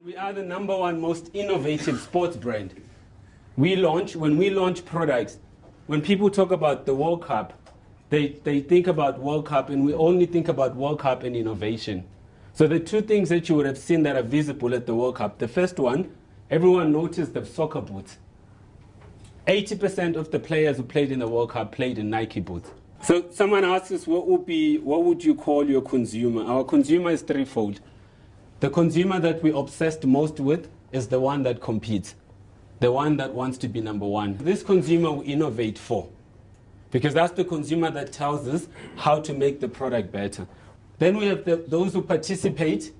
We are the #1 most innovative sports brand. When we launch products, when people talk about the World Cup, they think about World Cup, and we only think about World Cup and innovation. So the two things that you would have seen that are visible at the World Cup, the first one, everyone noticed the soccer boots. 80% of the players who played in the World Cup played in Nike boots. So someone asks us, what would you call your consumer? Our consumer is threefold. The consumer that we're obsessed most with is the one that competes, the one that wants to be #1. This consumer we innovate for, because that's the consumer that tells us how to make the product better. Then we have those who participate.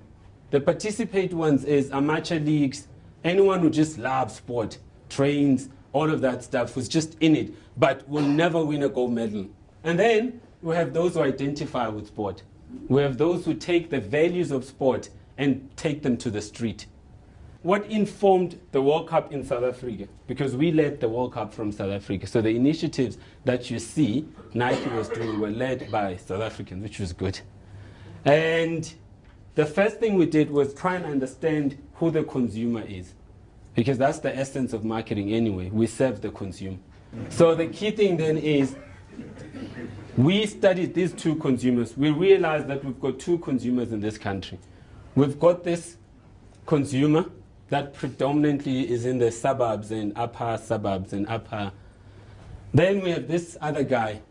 The participate ones is amateur leagues, anyone who just loves sport, trains, all of that stuff, who's just in it, but will never win a gold medal. And then we have those who identify with sport. We have those who take the values of sport and take them to the street. What informed the World Cup in South Africa? Because we led the World Cup from South Africa. So the initiatives that you see Nike was doing were led by South Africans, which was good. And the first thing we did was try and understand who the consumer is, because that's the essence of marketing anyway. We serve the consumer. So the key thing then is we studied these two consumers. We realized that we've got two consumers in this country. We've got this consumer that predominantly is in the suburbs and upper suburbs and upper. Then we have this other guy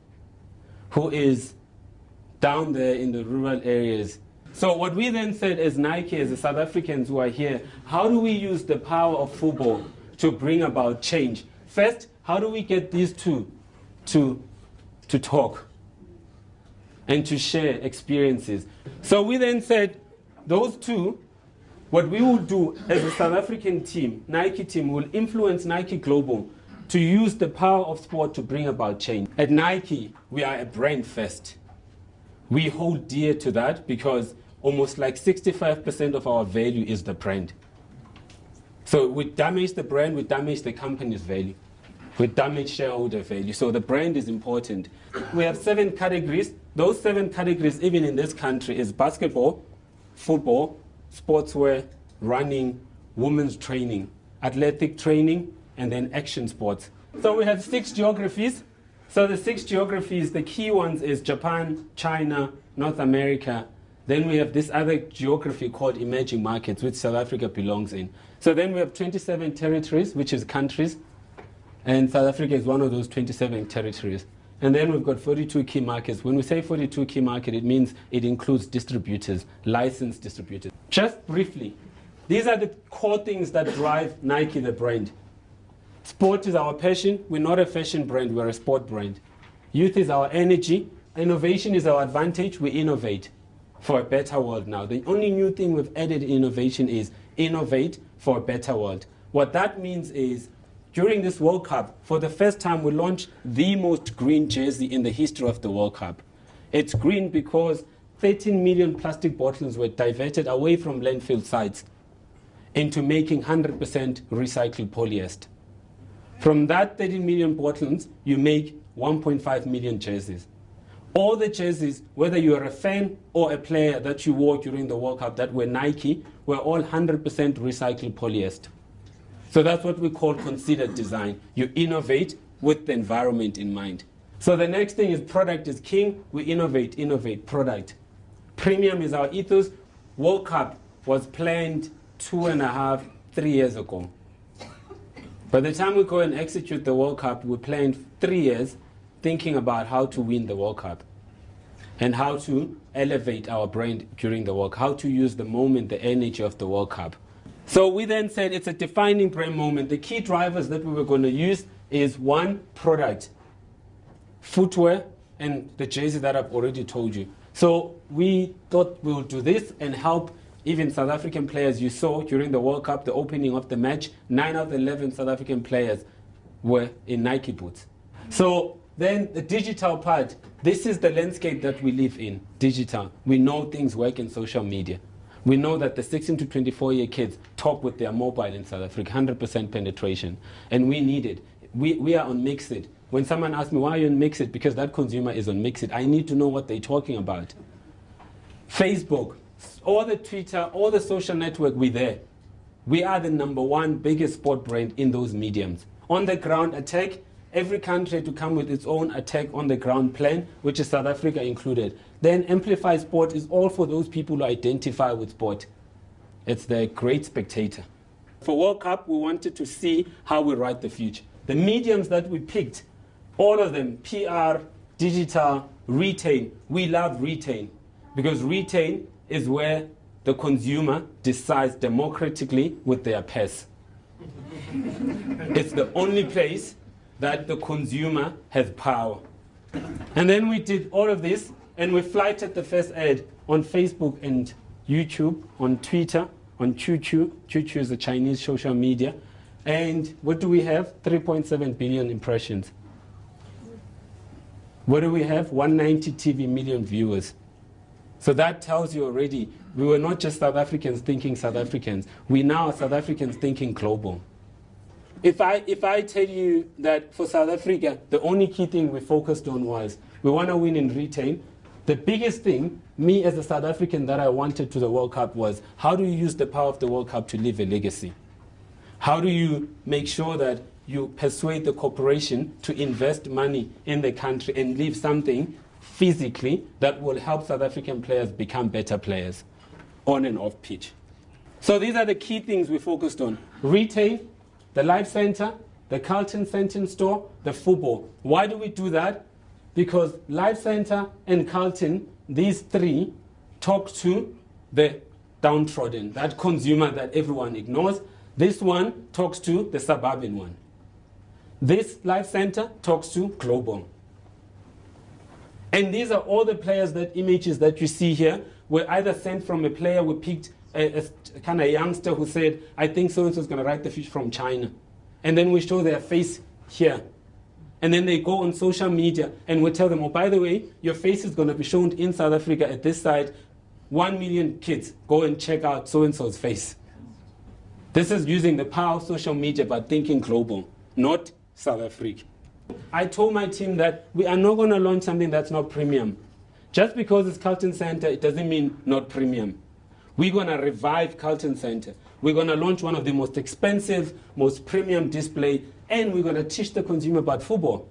who is down there in the rural areas. So what we then said as Nike, as the South Africans who are here, how do we use the power of football to bring about change? First, how do we get these two to talk and to share experiences? So we then said, those two, what we will do as a South African team, Nike team, will influence Nike Global to use the power of sport to bring about change. At Nike, we are a brand first. We hold dear to that because almost like 65% of our value is the brand. So we damage the brand, we damage the company's value. We damage shareholder value. So the brand is important. We have 7 categories. Those 7 categories, even in this country, is basketball, football, sportswear, running, women's training, athletic training, and then action sports. So we have 6 geographies. So the 6 geographies, the key ones is Japan, China, North America. Then we have this other geography called emerging markets, which South Africa belongs in. So then we have 27 territories, which is countries. And South Africa is one of those 27 territories. And then we've got 42 key markets. When we say 42 key market, it means it includes distributors, licensed distributors. Just briefly, these are the core things that drive Nike, the brand. Sport is our passion. We're not a fashion brand, we're a sport brand. Youth is our energy. Innovation is our advantage. We innovate for a better world now. The only new thing we've added in innovation is innovate for a better world. What that means is, during this World Cup, for the first time, we launched the most green jersey in the history of the World Cup. It's green because 13 million plastic bottles were diverted away from landfill sites into making 100% recycled polyester. From that 13 million bottles, you make 1.5 million jerseys. All the jerseys, whether you're a fan or a player that you wore during the World Cup that were Nike, were all 100% recycled polyester. So that's what we call considered design. You innovate with the environment in mind. So the next thing is product is king. We innovate product. Premium is our ethos. World Cup was planned 2.5, 3 years ago. By the time we go and execute the World Cup, we planned 3 years thinking about how to win the World Cup and how to elevate our brand during the World Cup, how to use the moment, the energy of the World Cup. So we then said it's a defining brand moment. The key drivers that we were going to use is 1, product, footwear, and the jersey that I've already told you. So we thought we'll do this and help even South African players. You saw during the World Cup, the opening of the match, 9 out of 11 South African players were in Nike boots. So then the digital part, this is the landscape that we live in, digital. We know things work in social media. We know that the 16 to 24-year kids talk with their mobile in South Africa, 100% penetration. And we need it. We are on Mixit. When someone asks me, why are you on Mixit? Because that consumer is on Mixit. I need to know what they're talking about. Facebook, all the Twitter, all the social network, we're there. we are the #1 biggest sport brand in those mediums. On the ground attack, every country to come with its own attack on the ground plan, which is South Africa included. Then Amplify Sport is all for those people who identify with sport. It's the great spectator. For World Cup, we wanted to see how we write the future. The mediums that we picked, all of them, PR, digital, retail, we love retail because retail is where the consumer decides democratically with their purse. It's the only place that the consumer has power. And then we did all of this, and we flighted the first ad on Facebook and YouTube, on Twitter, on QQ. QQ is a Chinese social media. And what do we have? 3.7 billion impressions. What do we have? 190 TV million viewers. So that tells you already, we were not just South Africans thinking South Africans. We now are South Africans thinking global. If I tell you that for South Africa, the only key thing we focused on was we want to win in retail, the biggest thing, me as a South African, that I wanted to the World Cup was how do you use the power of the World Cup to leave a legacy? How do you make sure that you persuade the corporation to invest money in the country and leave something physically that will help South African players become better players on and off pitch? So these are the key things we focused on. Retail, the Life Center, the Carlton Center store, the football. Why do we do that? Because Life Center and Carlton, these three, talk to the downtrodden, that consumer that everyone ignores. This one talks to the suburban one. This Life Center talks to global. And these are all the players, that images that you see here were either sent from a player we picked, a kind of youngster who said, I think so-and-so is going to write the fish from China. And then we show their face here. And then they go on social media and we tell them, oh, by the way, your face is going to be shown in South Africa at this site. 1 million kids, go and check out so-and-so's face. This is using the power of social media but thinking global, not South Africa. I told my team that we are not going to launch something that's not premium. Just because it's Carlton Center, it doesn't mean not premium. We're going to revive Carlton Center. We're going to launch one of the most expensive, most premium display, and we're going to teach the consumer about football.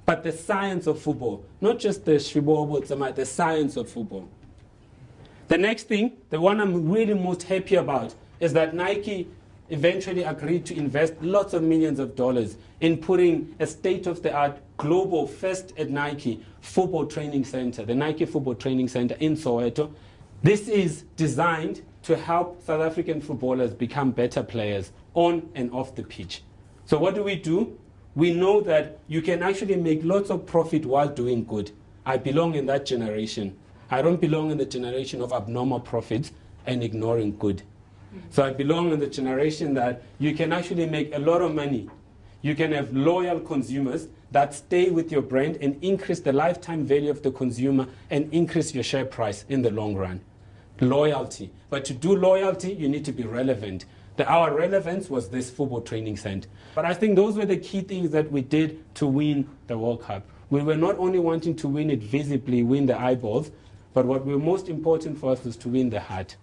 But the science of football, not just the shibobo, the science of football. The next thing, the one I'm really most happy about, is that Nike eventually agreed to invest lots of millions of dollars in putting a state-of-the-art global, first at Nike, football training center, the Nike Football Training Center in Soweto. This is designed to help South African footballers become better players on and off the pitch. So what do? We know that you can actually make lots of profit while doing good. I belong in that generation. I don't belong in the generation of abnormal profits and ignoring good. So I belong in the generation that you can actually make a lot of money. You can have loyal consumers that stay with your brand and increase the lifetime value of the consumer and increase your share price in the long run. Loyalty. But to do loyalty, you need to be relevant. Our relevance was this football training center. But I think those were the key things that we did to win the World Cup. We were not only wanting to win it visibly, win the eyeballs, but what was most important for us was to win the heart.